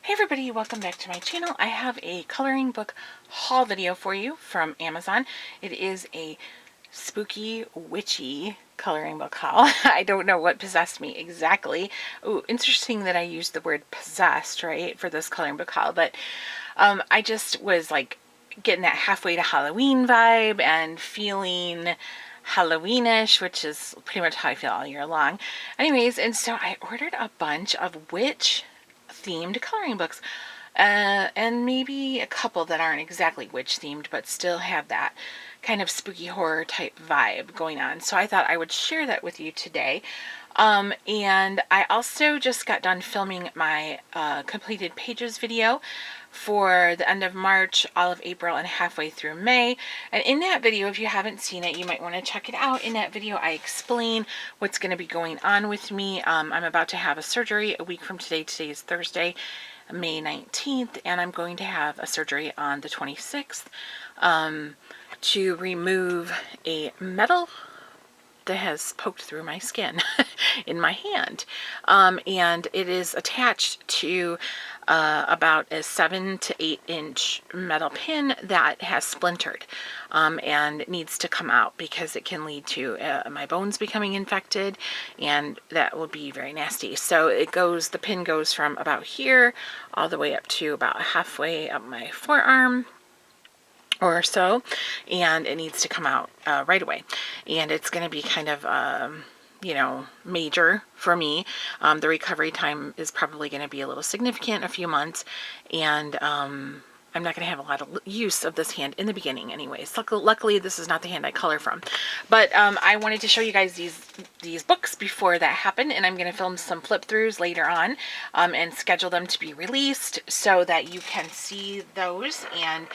Hey everybody, welcome back to my channel. I have a coloring book haul video for you from Amazon. It is a spooky, witchy coloring book haul. I don't know what possessed me exactly. Ooh, interesting that I used the word possessed, right, for this coloring book haul, but I just was like getting that halfway to Halloween vibe and feeling Halloweenish, which is pretty much how I feel all year long. Anyways, and so I ordered a bunch of witch themed coloring books, and maybe a couple that aren't exactly witch themed but still have that kind of spooky horror type vibe going on. So I thought I would share that with you today. And I also just got done filming my completed pages video for the end of March, all of April, and halfway through May. And in that video, if you haven't seen it, you might want to check it out. In that video, I explain what's going to be going on with me. I'm about to have a surgery a week from today. Today is Thursday, May 19th, and I'm going to have a surgery on the 26th to remove a metal that has poked through my skin in my hand. And it is attached to about a 7 to 8 inch metal pin that has splintered and needs to come out because it can lead to my bones becoming infected, and that will be very nasty. So the pin goes from about here all the way up to about halfway up my forearm or so, and it needs to come out right away. And it's going to be kind of major for me. The recovery time is probably going to be a little significant, a few months, and I'm not going to have a lot of use of this hand in the beginning anyways. Luckily this is not the hand I color from, but I wanted to show you guys these books before that happened, and I'm going to film some flip throughs later on and schedule them to be released so that you can see those and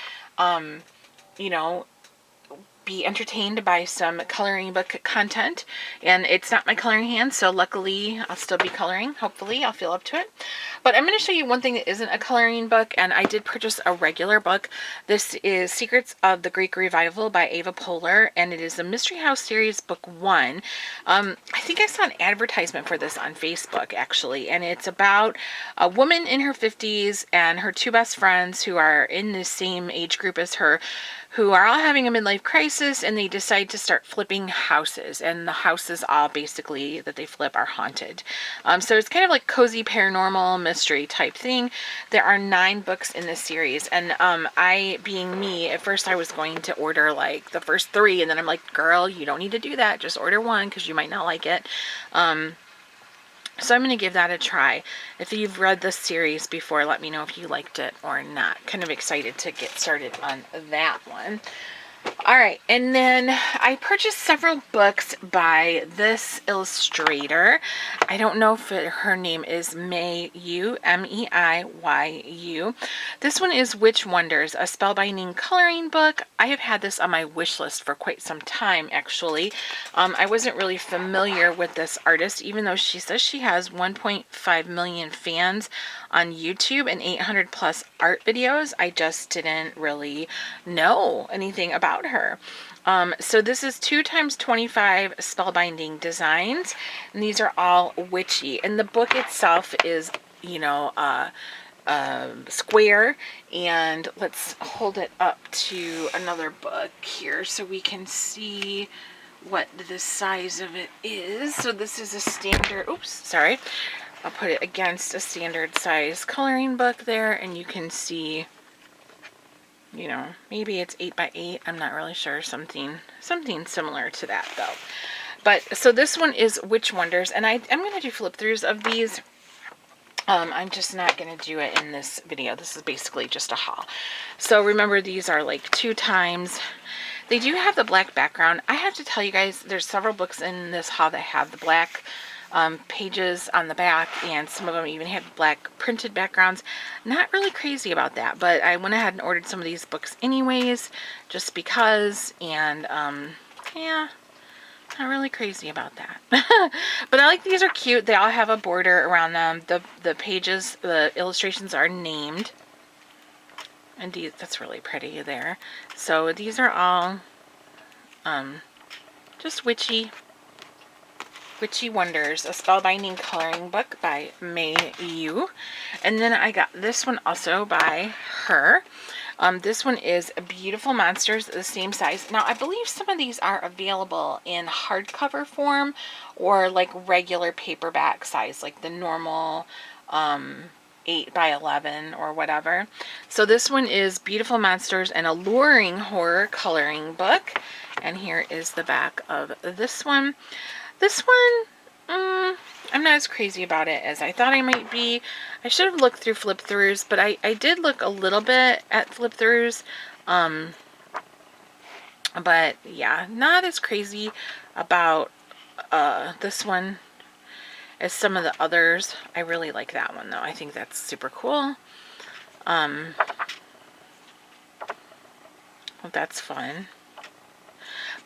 be entertained by some coloring book content. And it's not my coloring hand, so luckily I'll still be coloring. Hopefully I'll feel up to it. But I'm going to show you one thing that isn't a coloring book, and I did purchase a regular book. This is Secrets of the Greek Revival by Ava Poehler, and it is the Mystery House series book 1. I think I saw an advertisement for this on Facebook actually, and it's about a woman in her 50s and her two best friends who are in the same age group as her, who are all having a midlife crisis, and they decide to start flipping houses, and the houses all basically that they flip are haunted. So it's kind of like cozy paranormal mystery type thing. There are 9 books in this series, and I, being me, at first I was going to order like the first 3, and then I'm like, girl, you don't need to do that, just order 1 because you might not like it. So I'm going to give that a try. If you've read this series before, let me know if you liked it or not. Kind of excited to get started on that one. Alright, and then I purchased several books by this illustrator. I don't know if her name is Mayu, M-E-I-Y-U. This one is Witch Wonders, a spellbinding coloring book. I have had this on my wish list for quite some time, actually. I wasn't really familiar with this artist, even though she says she has 1.5 million fans on YouTube and 800 plus art videos. I just didn't really know anything about her. So this is 2 times 25 spellbinding designs, and these are all witchy. And the book itself is, square, and let's hold it up to another book here so we can see what the size of it is. So this is a standard, I'll put it against a standard size coloring book there, and you can see, maybe it's 8 by 8. I'm not really sure. Something similar to that though. But so this one is Witch Wonders, and I'm going to do flip throughs of these. I'm just not going to do it in this video. This is basically just a haul. So remember, these are like 2 times. They do have the black background. I have to tell you guys, there's several books in this haul that have the black pages on the back, and some of them even have black printed backgrounds. Not really crazy about that, but I went ahead and ordered some of these books anyways, just because, and yeah, not really crazy about that. But I like, these are cute. They all have a border around them. The pages, the illustrations are named, and that's really pretty there. So these are all just witchy. Witchy Wonders, a spellbinding coloring book by Mayu. And then I got this one also by her. This one is Beautiful Monsters, the same size. Now, I believe some of these are available in hardcover form or like regular paperback size, like the normal 8 by 11 or whatever. So this one is Beautiful Monsters, an alluring horror coloring book. And here is the back of this one. This one, I'm not as crazy about it as I thought I might be. I should have looked through flip-throughs, but I did look a little bit at flip-throughs. But yeah, not as crazy about this one as some of the others. I really like that one, though. I think that's super cool. Well, that's fun.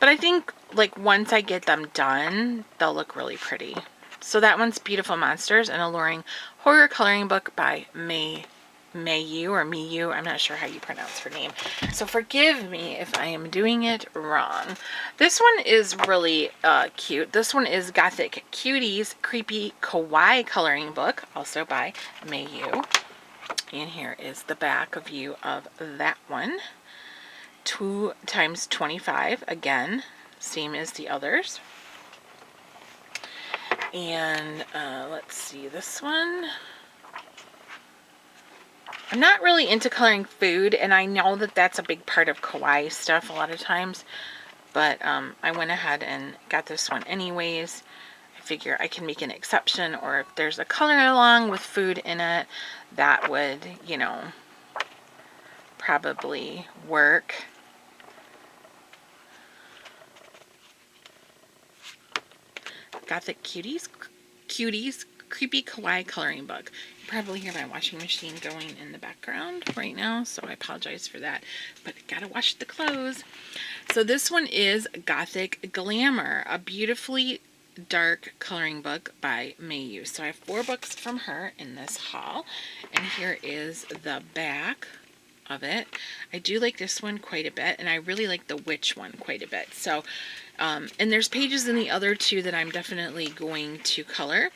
But I think, like, once I get them done, they'll look really pretty. So that one's Beautiful Monsters, an alluring horror coloring book by Mayu or Miyu. I'm not sure how you pronounce her name. So forgive me if I am doing it wrong. This one is really cute. This one is Gothic Cuties Creepy Kawaii coloring book, also by Mayu. And here is the back view of that one. 2 times 25, again, same as the others. And let's see, this one. I'm not really into coloring food, and I know that that's a big part of kawaii stuff a lot of times, but I went ahead and got this one anyways. I figure I can make an exception, or if there's a color along with food in it, that would, you know, probably work. Gothic Cuties, Creepy Kawaii coloring book. You probably hear my washing machine going in the background right now, so I apologize for that. But gotta wash the clothes. So this one is Gothic Glamour, a beautifully dark coloring book by Mayu. So I have 4 books from her in this haul, and here is the back of it. I do like this one quite a bit, and I really like the witch one quite a bit. So and there's pages in the other 2 that I'm definitely going to color.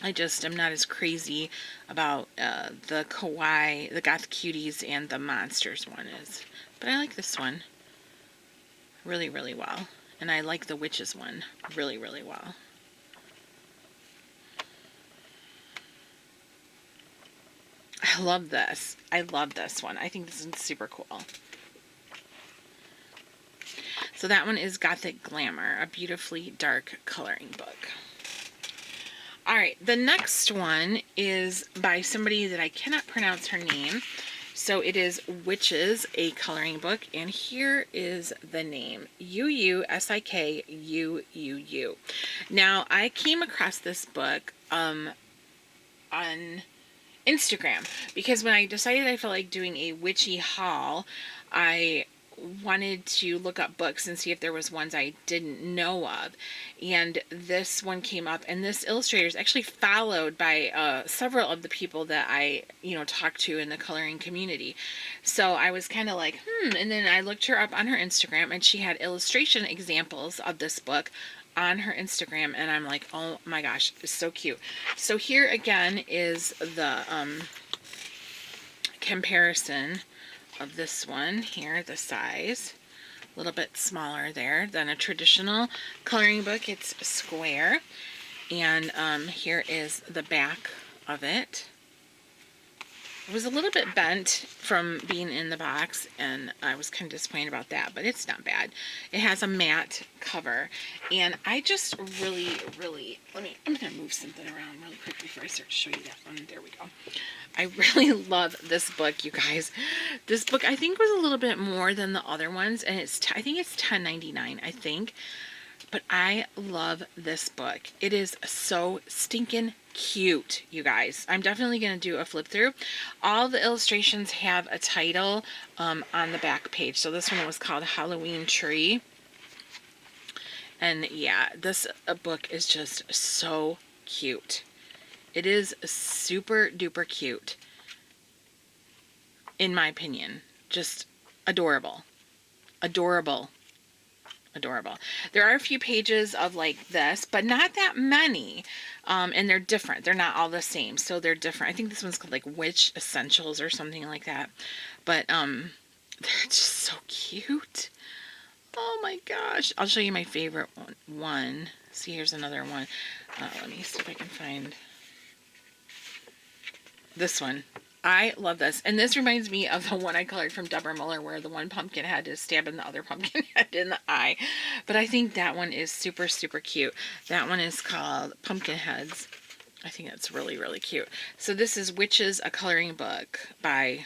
I just am not as crazy about the kawaii, the goth cuties, and the monsters one is. But I like this one really, really well. And I like the witches one really, really well. I love this. I love this one. I think this is super cool. So that one is Gothic Glamour, a beautifully dark coloring book. Alright, the next one is by somebody that I cannot pronounce her name. So it is Witches, a coloring book, and here is the name, Uusikuuu. Now, I came across this book on Instagram, because when I decided I felt like doing a witchy haul, I wanted to look up books and see if there was ones I didn't know of, and this one came up, and this illustrator is actually followed by several of the people that I talked to in the coloring community. So I was kind of like and then I looked her up on her Instagram, and she had illustration examples of this book on her Instagram, and I'm like, oh my gosh, it's so cute. So here again is the comparison of this one here, the size, a little bit smaller there than a traditional coloring book. It's square, and here is the back of it. It was a little bit bent from being in the box, and I was kind of disappointed about that, but it's not bad. It has a matte cover, and I just really, I'm going to move something around really quick before I start to show you that one. There we go. I really love this book, you guys. This book, I think, was a little bit more than the other ones, and I think it's $10.99, I think. But I love this book. It is so stinking cute, you guys. I'm definitely going to do a flip through. All the illustrations have a title on the back page. So this one was called Halloween Tree. And yeah, this book is just so cute. It is super duper cute, in my opinion. Just adorable. Adorable. adorable. There are a few pages of like this, but not that many. And they're different. They're not all the same. So they're different. I think this one's called like Witch Essentials or something like that. But they're just so cute. Oh my gosh. I'll show you my favorite one. See, here's another one. Let me see if I can find this one. I love this. And this reminds me of the one I colored from Deborah Muller where the one pumpkin head is stabbing the other pumpkin head in the eye. But I think that one is super, super cute. That one is called Pumpkin Heads. I think that's really, really cute. So this is Witches, a coloring book by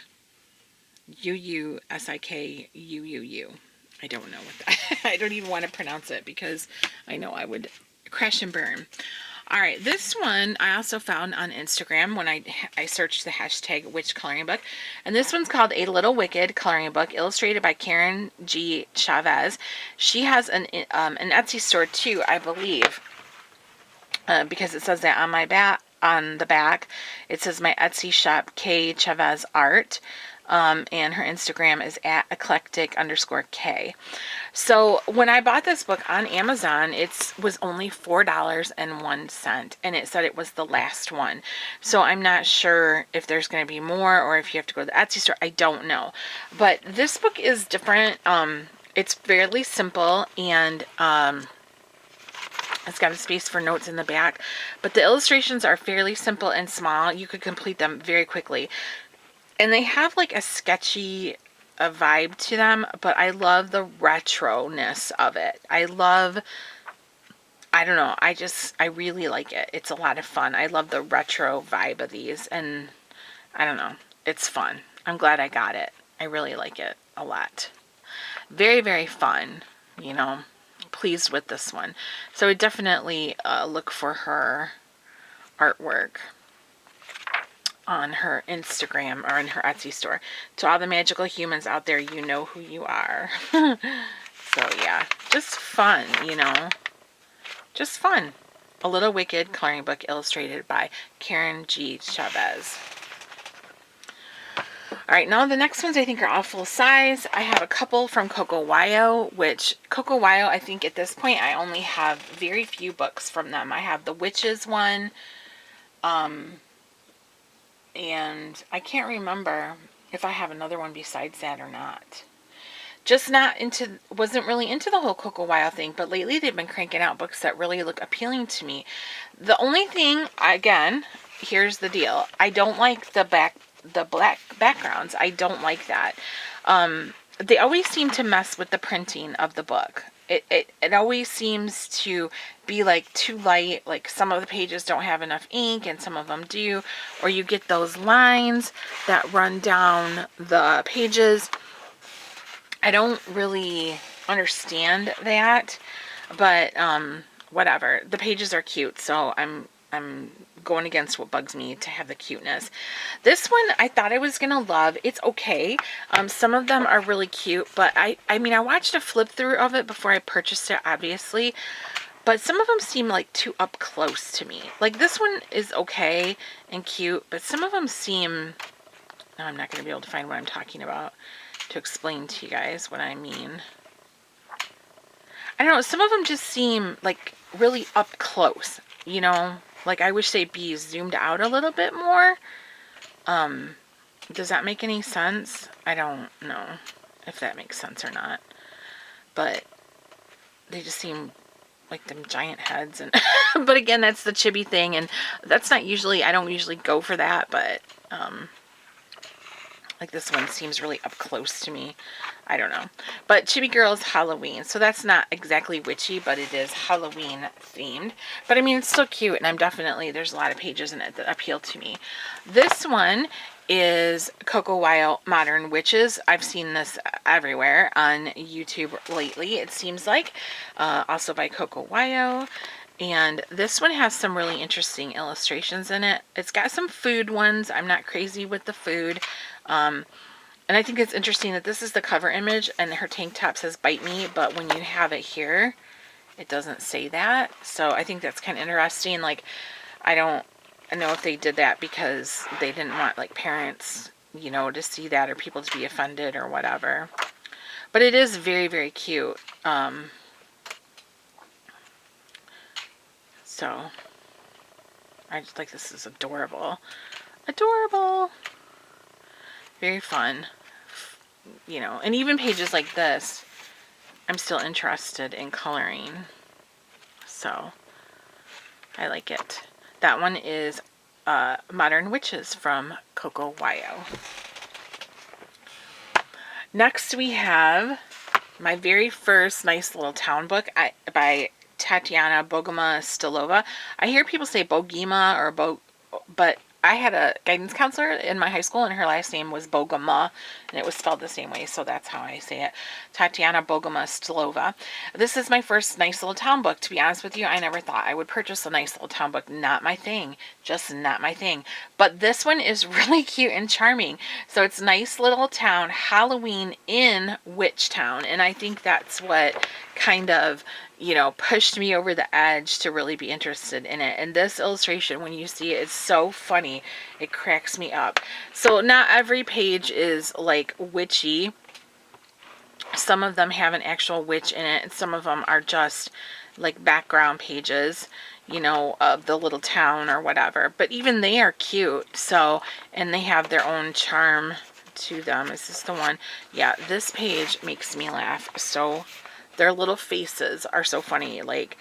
Uusikuuu. I don't know what that. I don't even want to pronounce it because I know I would crash and burn. All right, this one I also found on Instagram when I searched the hashtag witch coloring book. And this one's called A Little Wicked coloring book, illustrated by Karen G. Chavez. She has an Etsy store too, I believe, because it says that on my on the back. It says my Etsy shop, K Chavez Art. And her Instagram is at eclectic_K. So when I bought this book on Amazon, it was only $4.01, and it said it was the last one. So I'm not sure if there's going to be more or if you have to go to the Etsy store. I don't know. But this book is different. It's fairly simple, and it's got a space for notes in the back. But the illustrations are fairly simple and small. You could complete them very quickly. And they have like a sketchy vibe to them, but I love the retro-ness of it. I don't know, I really like it. It's a lot of fun. I love the retro vibe of these, and I don't know, it's fun. I'm glad I got it. I really like it a lot. Very, very fun, you know. Pleased with this one. So I definitely look for her artwork on her Instagram or in her Etsy store. To all the magical humans out there, you know who you are. So yeah, just fun, you know. Just fun. A Little Wicked coloring book illustrated by Karen G. Chavez. Alright, now the next ones I think are all full size. I have a couple from Coco Wyo, which Coco Wyo, I think at this point I only have very few books from them. I have the Witches one, and I can't remember if I have another one besides that or not. Wasn't really into the whole Coco Wyo thing, but lately they've been cranking out books that really look appealing to me. The only thing, again, here's the deal. I don't like the black backgrounds. I don't like that. They always seem to mess with the printing of the book. It always seems to be like too light, like some of the pages don't have enough ink and some of them do, or you get those lines that run down the pages. I don't really understand that, but whatever. The pages are cute, so I'm going against what bugs me to have the cuteness. This one I thought I was gonna love. It's okay. Some of them are really cute, but I mean I watched a flip through of it before I purchased it, obviously, but some of them seem like too up close to me. Like this one is okay and cute, but some of them seem, now I'm not gonna be able to find what I'm talking about to explain to you guys what I mean. I don't know, some of them just seem like really up close, you know? Like I wish they'd be zoomed out a little bit more. Does that make any sense? I don't know if that makes sense or not. But they just seem like them giant heads, and but again, that's the chibi thing, and that's not usually, I don't usually go for that, but like this one seems really up close to me. I don't know. But Chibi Girl's Halloween. So that's not exactly witchy, but it is Halloween themed. But I mean, it's still cute, and there's a lot of pages in it that appeal to me. This one is Coco Wyo Modern Witches. I've seen this everywhere on YouTube lately, it seems like. Also by Coco Wyo. And this one has some really interesting illustrations in it. It's got some food ones. I'm not crazy with the food. And I think it's interesting that this is the cover image and her tank top says bite me, but when you have it here, it doesn't say that. So I think that's kind of interesting. Like, I don't know if they did that because they didn't want like parents, you know, to see that or people to be offended or whatever. But it is very, very cute. So I just like, this is adorable. Adorable. Very fun. You know, and even pages like this, I'm still interested in coloring. So I like it. That one is Modern Witches from Coco Wyo. Next we have my very first nice little town book by Tatiana Bogoma Stilova. I hear people say Bogima or but I had a guidance counselor in my high school, and her last name was Bogoma, and it was spelled the same way, so that's how I say it. Tatiana Bogoma Stilova. This is my first nice little town book. To be honest with you, I never thought I would purchase a nice little town book. Not my thing. Just not my thing. But this one is really cute and charming. So it's nice little town, Halloween in Witch Town, and I think that's what kind of, you know, pushed me over the edge to really be interested in it. And this illustration, when you see it, it's so funny. It cracks me up. So not every page is like witchy. Some of them have an actual witch in it, and some of them are just like background pages, you know, of the little town or whatever. But even they are cute. So, and they have their own charm to them. Is this the one? Yeah, this page makes me laugh. So their little faces are so funny. Like,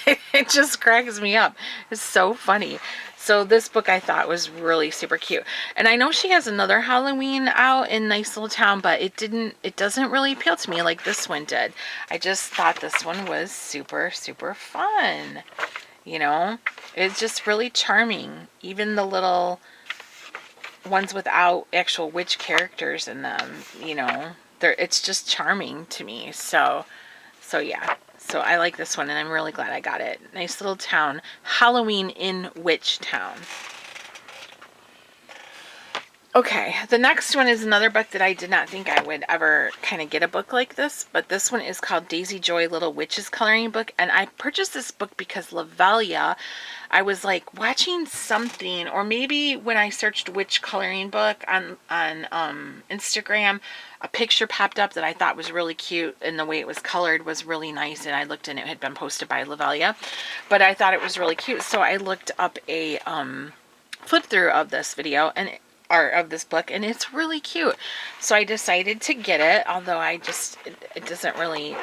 it just cracks me up. It's so funny. So this book I thought was really super cute. And I know she has another Halloween out in Nice Little Town, but it doesn't really appeal to me like this one did. I just thought this one was super, super fun. You know, it's just really charming. Even the little ones without actual witch characters in them, you know, it's just charming to me. So yeah. So I like this one, and I'm really glad I got it. Nice Little Town, Halloween in Witch Town. Okay, the next one is another book that I did not think I would ever kind of get a book like this, but this one is called Daisy Joy Little Witches Coloring Book, and I purchased this book because Lavelia, I was like watching something, or maybe when I searched witch coloring book on Instagram, a picture popped up that I thought was really cute, and the way it was colored was really nice, and I looked and it had been posted by Lavelia, but I thought it was really cute, so I looked up a flip through of this video, and of this book, and it's really cute. So I decided to get it, although it doesn't really,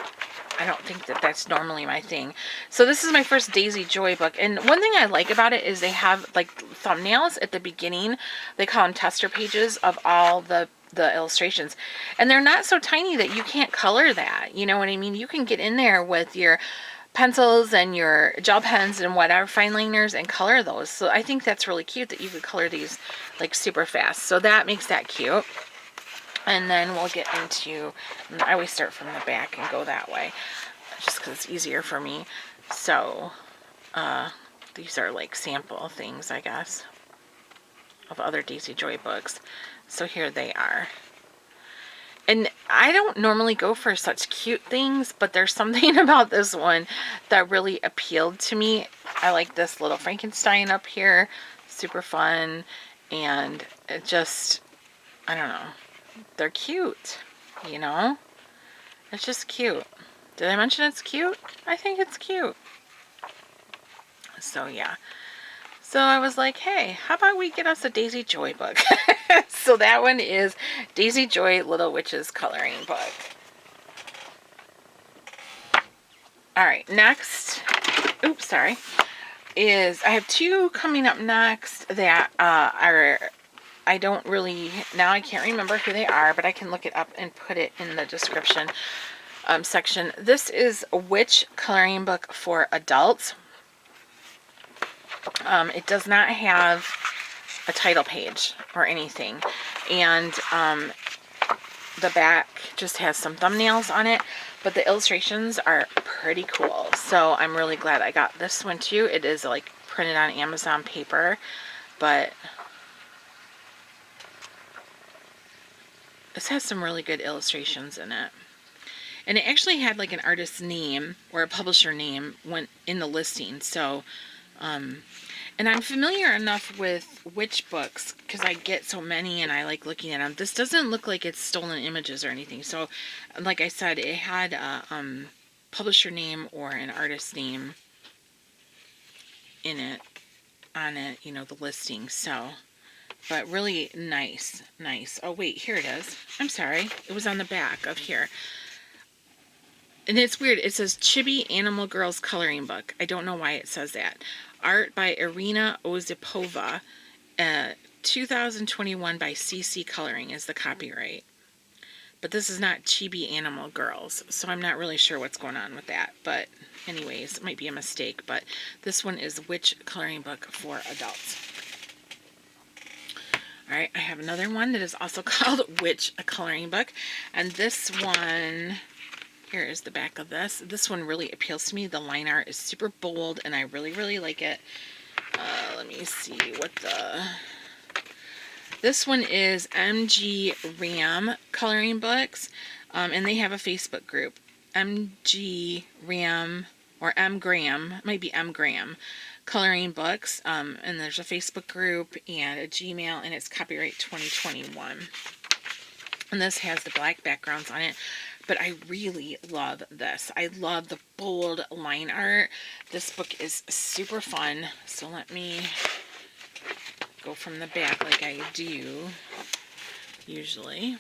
I don't think that that's normally my thing. So this is my first Daisy Joy book, and one thing I like about it is they have like thumbnails at the beginning. They call them tester pages of all the illustrations, and they're not so tiny that you can't color that, you know what I mean? You can get in there with your pencils and your gel pens and whatever, fine liners, and color those. So I think that's really cute that you could color these like super fast. So that makes that cute. And then we'll get into, I always start from the back and go that way just because it's easier for me. So these are like sample things, I guess, of other Daisy Joy books. So here they are. And I don't normally go for such cute things, but there's something about this one that really appealed to me. I like this little Frankenstein up here. Super fun. And it just, I don't know. They're cute, you know? It's just cute. Did I mention it's cute? I think it's cute. So yeah. So I was like, hey, how about we get us a Daisy Joy book? So that one is Daisy Joy Little Witches Coloring Book. Alright, next, oops, sorry, is I have two coming up next that are, I don't really, now I can't remember who they are, but I can look it up and put it in the description section. This is a witch coloring book for adults. It does not have a title page or anything, and the back just has some thumbnails on it, but the illustrations are pretty cool. So I'm really glad I got this one too. It is like printed on Amazon paper, but this has some really good illustrations in it. And it actually had like an artist's name or a publisher name when in the listing. So and I'm familiar enough with witch books because I get so many and I like looking at them. This doesn't look like it's stolen images or anything. So like I said, it had a publisher name or an artist name in it, on it, you know, the listing. So, but really nice. Oh, wait, here it is. I'm sorry. It was on the back of here. And it's weird. It says Chibi Animal Girls Coloring Book. I don't know why it says that. Art by Irina Ozipova. 2021 by CC Coloring is the copyright. But this is not Chibi Animal Girls, so I'm not really sure what's going on with that. But anyways, it might be a mistake. But this one is Witch Coloring Book for Adults. Alright, I have another one that is also called Witch Coloring Book. And this one, here is the back of this. This one really appeals to me. The line art is super bold, and I really, really like it. Let me see what the... This one is MG Ram Coloring Books, and they have a Facebook group. MG Ram, or M Graham, it might be M Graham Coloring Books, and there's a Facebook group and a Gmail, and it's copyright 2021. And this has the black backgrounds on it, but I really love this. I love the bold line art. This book is super fun, so let me go from the back like I do usually.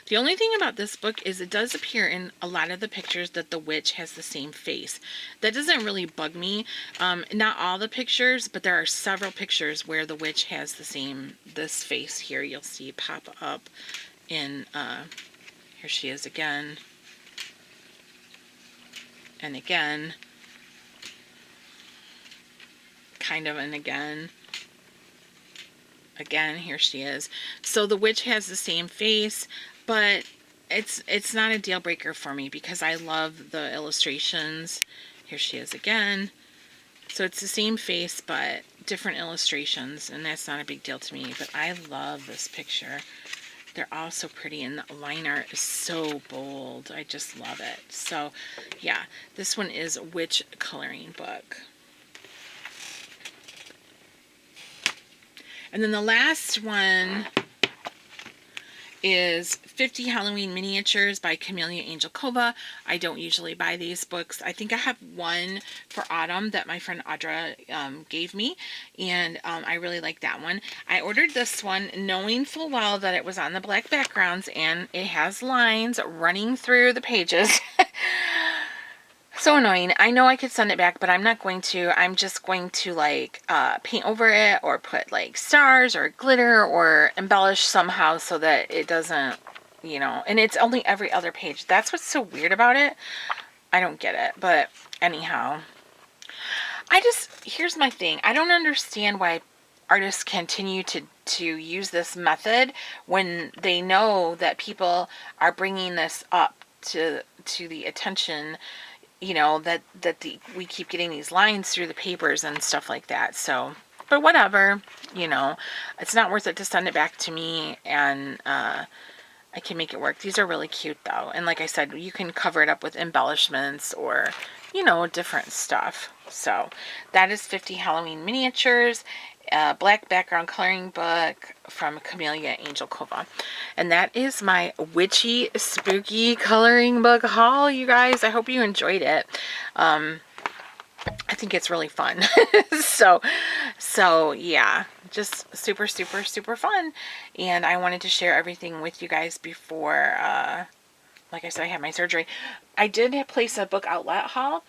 The only thing about this book is it does appear in a lot of the pictures that the witch has the same face. That doesn't really bug me. Not all the pictures, but there are several pictures where the witch has this face here. You'll see pop up in, here she is again. And again, kind of, and again, here she is. So the witch has the same face, but it's not a deal breaker for me because I love the illustrations. Here she is again. So it's the same face, but different illustrations, and that's not a big deal to me, but I love this picture. They're all so pretty, and the line art is so bold. I just love it. So, yeah, this one is Witch Coloring Book. And then the last one is 50 Halloween Miniatures by Camellia Angelkova. I don't usually buy these books. I think I have one for autumn that my friend Audra gave me, and I really like that one. I ordered this one knowing full well that it was on the black backgrounds and it has lines running through the pages. So annoying. I know I could send it back, but I'm not going to. I'm just going to like paint over it or put like stars or glitter or embellish somehow so that it doesn't, you know, and it's only every other page. That's what's so weird about it. I don't get it, but anyhow. Here's my thing. I don't understand why artists continue to use this method when they know that people are bringing this up to the attention, you know, that we keep getting these lines through the papers and stuff like that. So, but whatever, you know, it's not worth it to send it back to me, and I can make it work. These are really cute though, and like I said, you can cover it up with embellishments or, you know, different stuff. So that is 50 Halloween Miniatures, black background coloring book from Camellia Angelkova. And that is my witchy, spooky coloring book haul, you guys. I hope you enjoyed it. I think it's really fun. so yeah, just super, super, super fun. And I wanted to share everything with you guys before, like I said, I had my surgery. I did place a book outlet haul,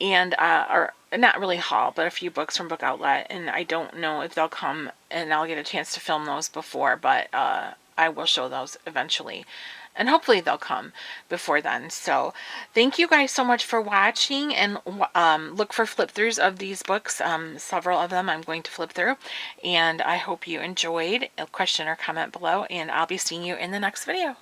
and or not really haul, but a few books from Book Outlet, and I don't know if they'll come and I'll get a chance to film those before, but I will show those eventually, and hopefully they'll come before then. So thank you guys so much for watching, and look for flip throughs of these books. Several of them I'm going to flip through, and I hope you enjoyed. A question or comment below, and I'll be seeing you in the next video.